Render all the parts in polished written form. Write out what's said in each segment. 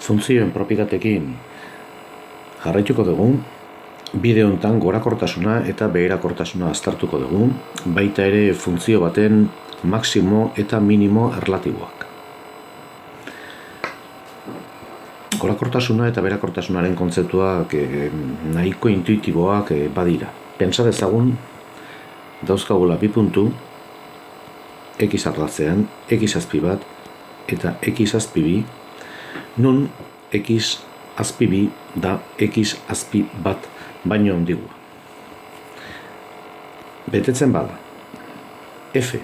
Funtzioen propietateekin jarraituko dugu, bideo honetan gorakortasuna eta beherakortasuna aztertuko dugu, baita ere funtzio baten maximo eta minimo erlatiboak. Gorakortasuna eta beherakortasunaren kontzeptuak nahiko intuitiboak badira. Pentsa dezagun, dauzkagula bi puntu, x ardatzean, x azpi bat eta x azpi bi, nun x azpi bi da x azpi bat baino handigua. Betetzen bada, f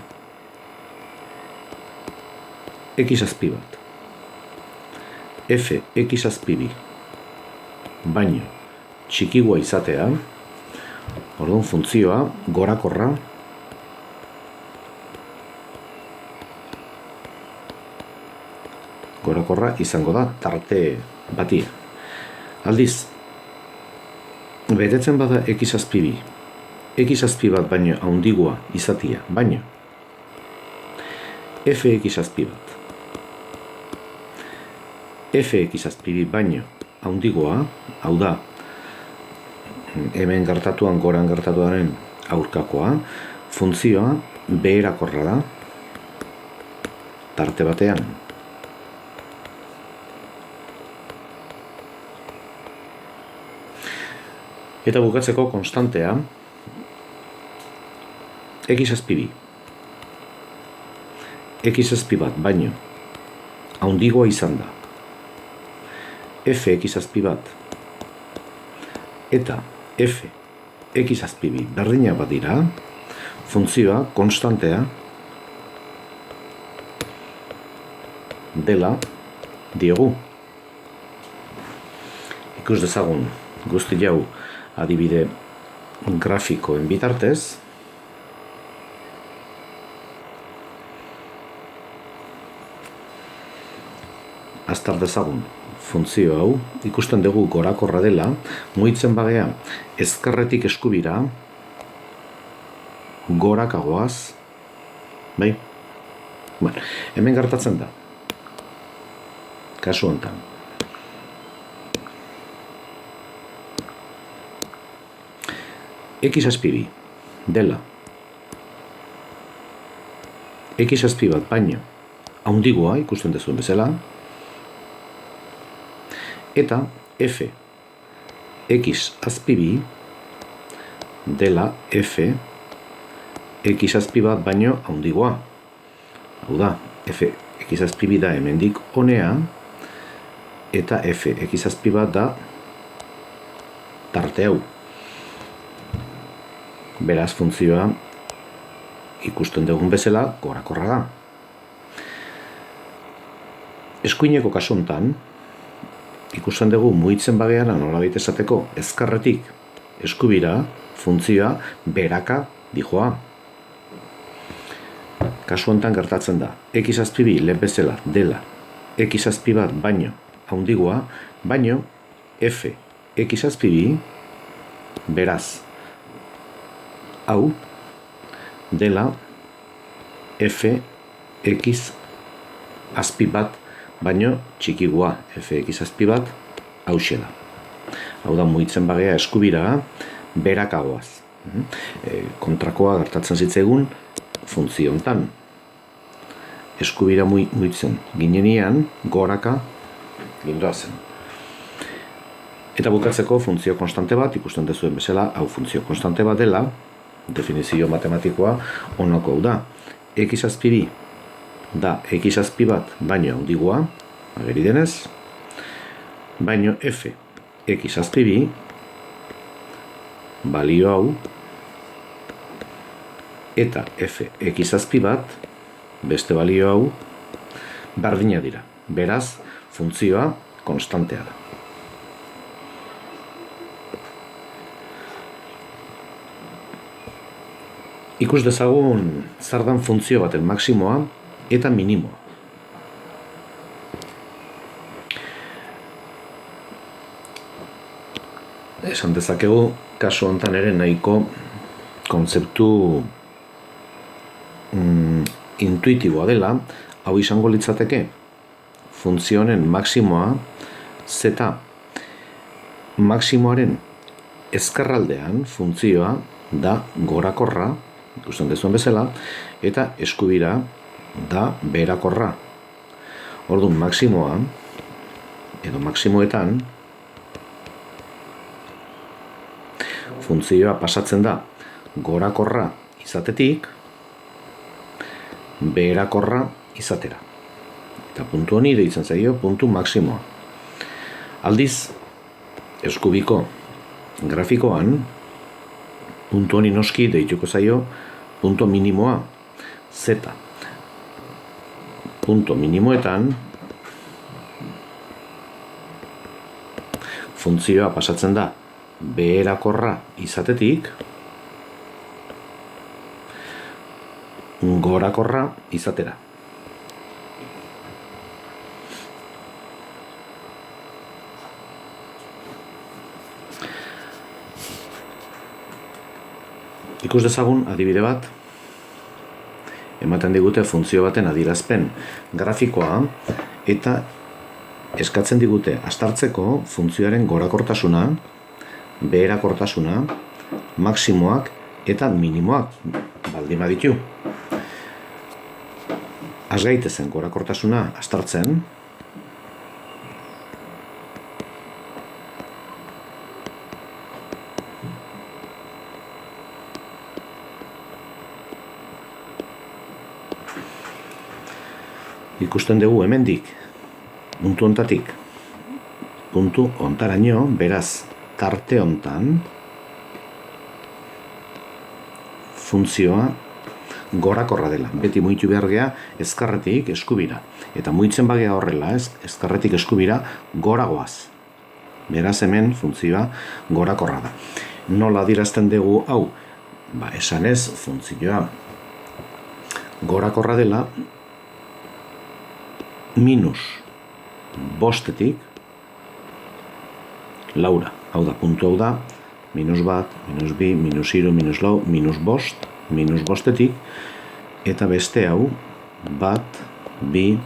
x azpi bat, f x azpi bi baino txikigua izatea, orduan funtzioa gorakorra izango da tarte batia. Aldiz, betetzen bada x azpi bi, x azpi bat baino handigua izatea, baino fx azpi bat, fx azpi bi baino handigua, hau da, hemen gertatuan goran gertatuaren aurkakoa, funtzioa beherakorra da tarte batean. Eta bukatzeko konstantea x azpi bi, x azpi bat baino handigoa izan da f x azpi bat eta f x azpi bi berdina bat dira, funtzioa konstantea dela diogu. Ikus dezagun guzti jau adibide grafikoen bitartez. Azter dezagun funtzio hau, ikusten dugu gorakorra dela, mugitzen bagea ezkerretik eskubira, gorakagoaz, bai? Bueno, hemen gertatzen da, kasu honetan. X azpi bi dela x azpi bat baino handigoa ikusten duzuen bezala, eta f x azpi bi dela f x azpi bat baino handigoa. Hau da, f x azpi bi da hemendik honea, eta f x azpi bat da tarte hau. Beraz, funtzioa ikusten dugun bezala gorakorra da. Eskuineko kasu honetan, ikusten dugu mugitzen bagean nolabait esateko ezkerretik eskubira, funtzioa beraka dijoa. Kasu honetan gertatzen da, x azpi bi lehen bezala dela x azpi bat baino handigoa, baino f x azpi bi beraz hau dela f x azpi bat baino txikigua, f x azpi bat hauxe da. Hau da, mugitzen bagea eskubira berakagoaz. Kontrakoa gertatzen zitzaigun funtzio honetan. Eskubira mugitzen ginenean goraka gindoazen. Eta bukatzeko funtzio konstante bat, ikusten duzuen bezala, hau funtzio konstante bat dela, definizio matematikoa honako hau da. X azpi bi da x azpi bat baino handigoa, ageri denez, baino f x azpi bi balio hau eta f x azpi bat beste balio hau berdina dira. Beraz, funtzioa konstantea da. Ikus dezagun zer dan funtzio baten maximoa eta minimoa. Esan dezakegu, kasu honetan ere nahiko kontzeptu intuitiboa dela, hau izango litzateke funtzionen maximoa zeta maksimoaren ezkerraldean funtzioa da gorakorra, ikusten dezuen bezala, eta eskubira da beherakorra. Orduan, maksimoa, edo maksimoetan, funtzioa pasatzen da gorakorra izatetik, beherakorra izatera. Eta puntu honi deitzen zaio puntu maksimoa. Aldiz, eskubiko grafikoan, puntu honi noski deituko zaio punto minimoa, zeta. Punto minimoetan, funtzioa pasatzen da beherakorra izatetik, gorakorra izatera. Ikus dezagun adibide bat, ematen digute funtzio baten adierazpen grafikoa eta eskatzen digute aztertzeko funtzioaren gorakortasuna, beherakortasuna, maksimoak eta minimoak baldin baditu. Az gaitezen gorakortasuna aztertzen, ikusten dugu hemendik, puntu hontatik, puntu hontaraino, beraz, tarte hontan, funtzioa gorakorra dela. Beti muitu behar gea ezkerretik eskubira. Eta muitzen bagea horrela, ezkerretik eskubira goragoaz. Beraz hemen funtzioa gorakorra da. Nola adierazten dugu hau? Esanez funtzioa gorakorra dela, minus bostetik laura. Hau da, puntu hau da, minus bat, minus bi, minus hiru, minus lau, minus bost, minus bostetik, eta beste hau, bat, bi,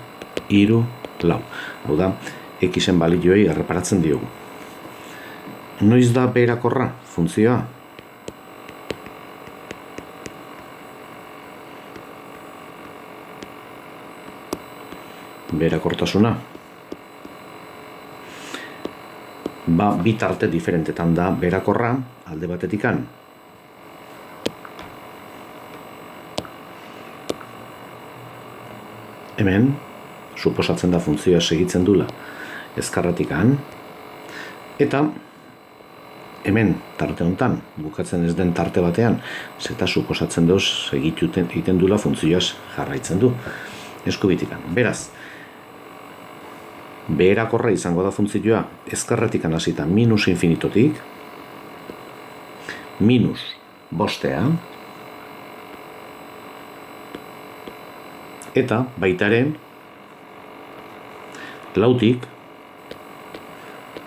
hiru, lau. Hau da, xen balioei erreparatzen diogu. Noiz da beherakorra funtzioa? Beherakortasuna. Bi tarte diferentetan da beherakorra, alde batetikan. Hemen, suposatzen da funtzioa segitzen dula ezkerretikan, eta hemen, tarte hontan, bukatzen ez den tarte batean, zeta suposatzen duz segituten egiten dula funtzioa jarraitzen du eskubitikan. Beraz, beherakorra izango da funtzioa ezkerretikan hasita minus infinitotik, minus bostea, eta baitaren lautik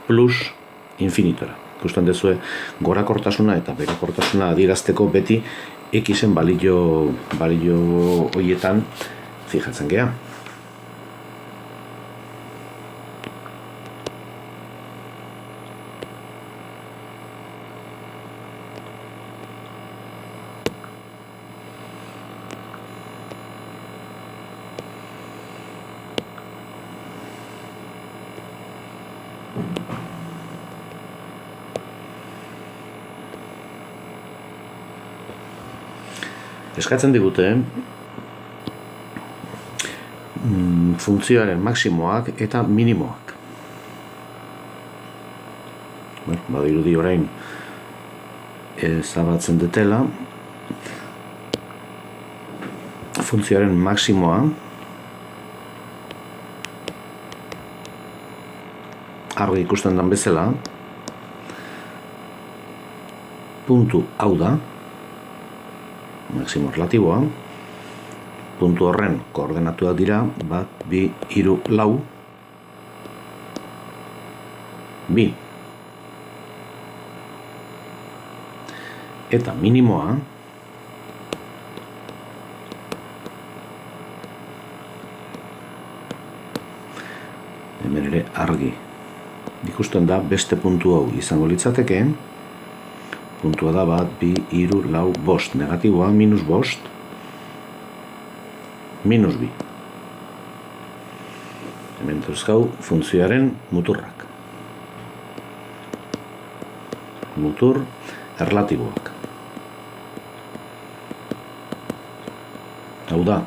plus infinitora. Ikusten dezue gorakortasuna eta beherakortasuna adierazteko beti xen balio horietan fijatzen gea. Eskatzen digute funtzioaren maksimoak eta minimoak. Badirudi orain ezabatzen dutela funtzioaren maksimoa argi ikusten den bezala puntu hau da maksimo relatiboa, puntu horren koordenatuak dira, bat, bi, hiru, lau, bi. Eta minimoa, hemen ere argi ikusten da beste puntu hau izango litzateke, puntua da 1, 2, 3, 4, 5, negatiboa, minus 5, minus 2. Hemen dauzkau funtzioaren muturrak. Mutur erlatiboak. Hau da,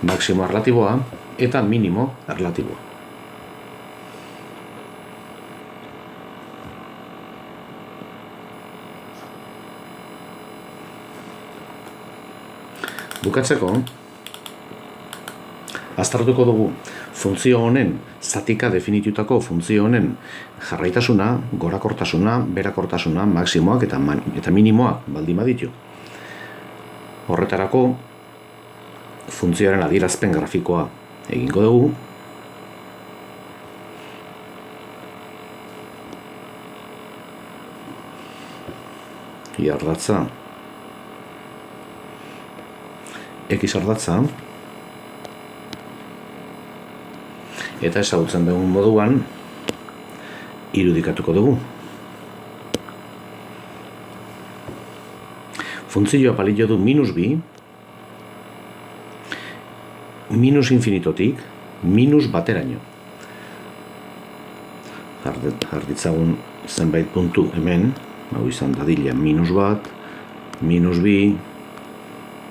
maximo erlatiboa eta minimo erlatiboa. Bukatzeko, aztertuko dugu funtzio honen, zatika definitutako funtzio honen jarraitasuna, gorakortasuna, berakortasuna, maximoak eta minimoak baldin baditu. Horretarako, funtzioaren adierazpen grafikoa egingo dugu. Ardatza, X ardatza, eta ezagutzen dugun moduan irudikatuko dugu. Funtzioa balio du minus 2, minus infinitotik, minus bateraino. Jarditzagun zenbait puntu hemen, hau izan dadila minus 1, minus 2,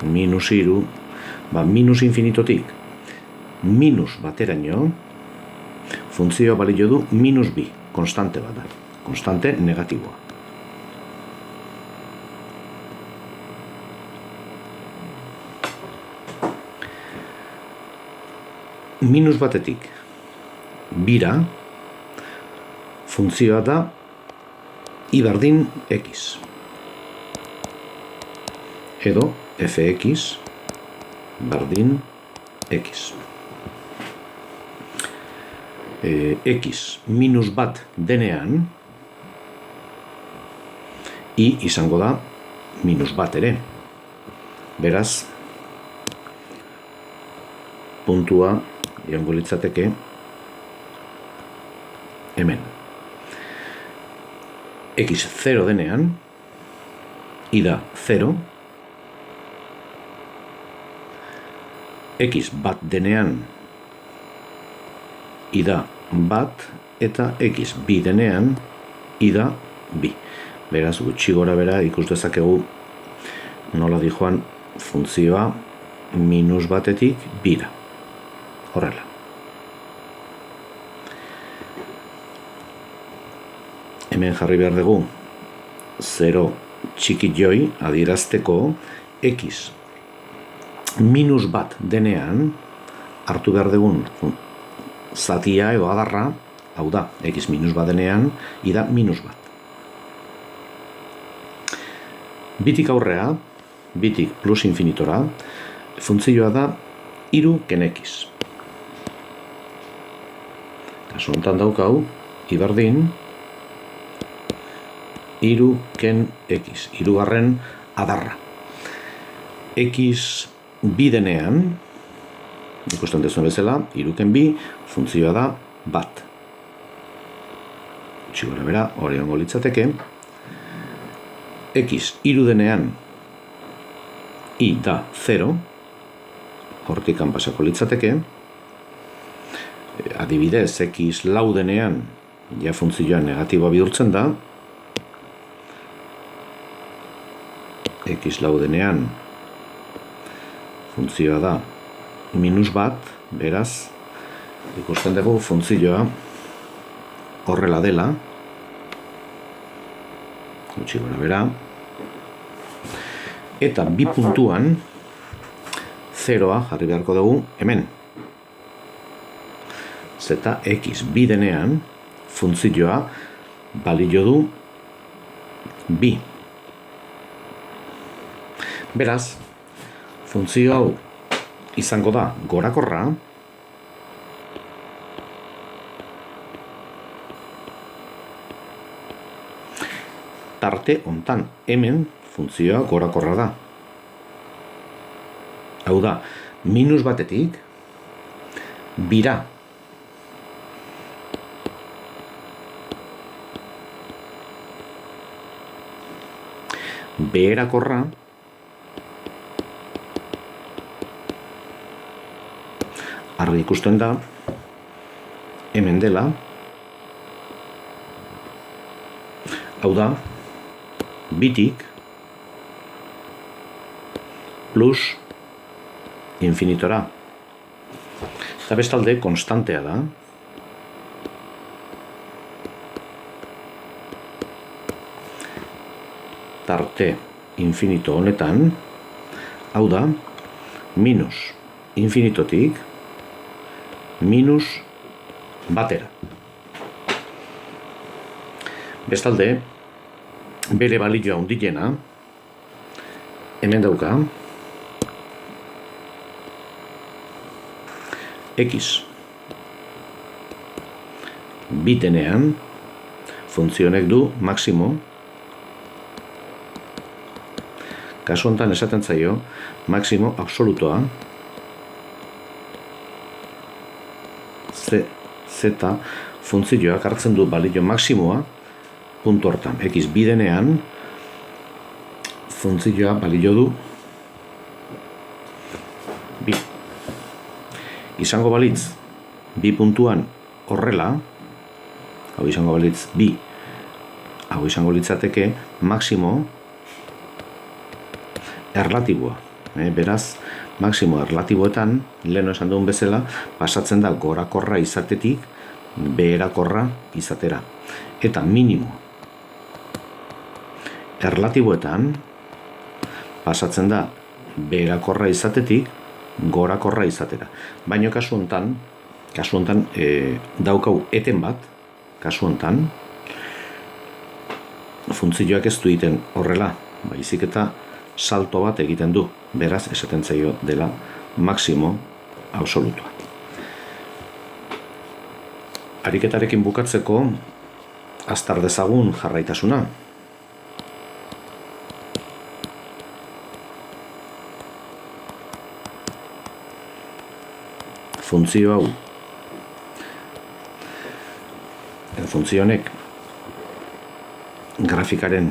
minus 3, minus infinitotik, minus bateraino, funtzioa balio du minus 2, konstante bat da, konstante negatiboa. Minus batetik, bira, funtzioa da I berdin X. Edo fx berdin X. X minus bat denean, I izango da minus bat ere. Beraz, puntua joango litzateke hemen. X 0 denean, I da 0, X bat denean, I da bat, eta X bi denean, I da bi. Beraz, gutxi gora bera ikus dezakegu nola dijoan funtzioa minus batetik bira. Horrela. Hemen jarri behar dugu 0 txiki joi adierazteko X minus bat denean hartu behar dugun zatia edo adarra, hau da, X minus bat denean, I da minus bat. Bitik aurrea, bitik plus infinitora, funtzioa da 3 ken X. Kasu honetan daukau, I berdin 3 ken X, 3 adarra. X bi denean, ikusten dezuen bezala, 3 ken bi, funtzioa da bat. Gutxi gora bera, hori ongo litzateke. X 3 denean, I da 0, hortikan pasako litzateke. Adibidez, X lau denean, ja funtzioa negatiboa bihurtzen da. X lau denean, funtzioa da minus bat, beraz, ikusten dugu funtzioa horrela dela, gutxi gora bera, eta bi puntuan 0a jarri beharko dugu hemen. Zeta X bi denean, funtzioa balio du bi. Beraz, funtzio hau izango da gorakorra, tarte hontan hemen funtzioa gorakorra da. Hau da, minus batetik bira beherakorra argi ikusten da hemen dela, hau da, bitik plus infinitora. Eta bestalde, konstantea da. Tarte infinito honetan, hau da, minus infinitotik minus batera. Bestalde, bere balioa handiena, hemen dauka, x bitenean funtzionek du maximo, kasu honetan esaten zaio maximo absolutoa z funtzioak hartzen du balio maximoa puntu hortan, x bidenean funtzioa balio du bi. Izango balitz bi puntuan horrela, hau izango balitz bi, hau izango litzateke maximo erlatiboa. Beraz, maximo erlatiboetan, leheno esan duen bezala, pasatzen da gorakorra izatetik beherakorra izatera. Eta minimo erlatiboetan pasatzen da beherakorra izatetik gorakorra izatera. Baina kasu hontan daukau eten bat, kasu hontan, funtzioak ez du egiten horrela, baizik eta salto bat egiten du, beraz esaten zaio dela maximo absolutua. Ariketarekin bukatzeko, aztar dezagun jarraitasuna. Funtzio hau, funtzio honek grafikaren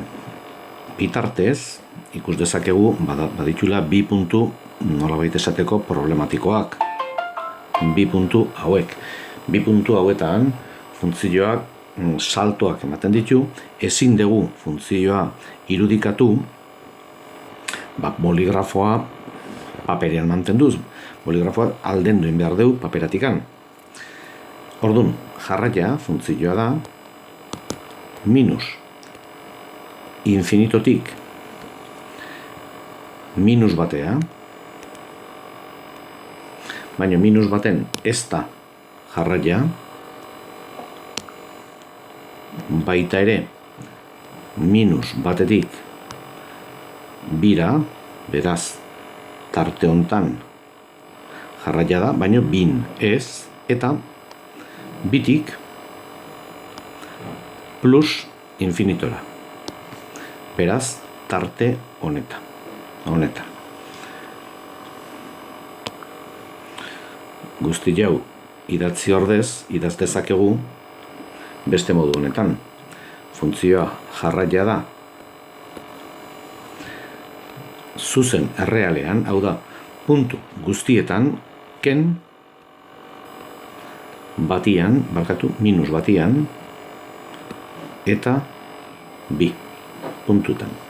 bitartez ikus dezakegu baditula bi puntu nolabait esateko problematikoak. Bi puntu hauek. Bi puntu hauetan funtzioak saltoak ematen ditu, ezin dugu funtzioa irudikatu, boligrafoa paperean mantenduz. Boligrafoa aldendu behar dugu paperatikan. Orduan, jarraia funtzioa da minus infinitotik minus batea, baina minus baten ez da jarraia, baita ere minus batetik bira, beraz tarte hontan jarraia da, baina bin ez, eta bitik plus infinitora. Beraz, tarte honetan. Guzti jau idatzi ordez, idaz dezakegu beste modu honetan. Funtzioa jarraia da zuzen errealean, hau da, puntu guztietan ken batian, minus batian, eta bi puntutan.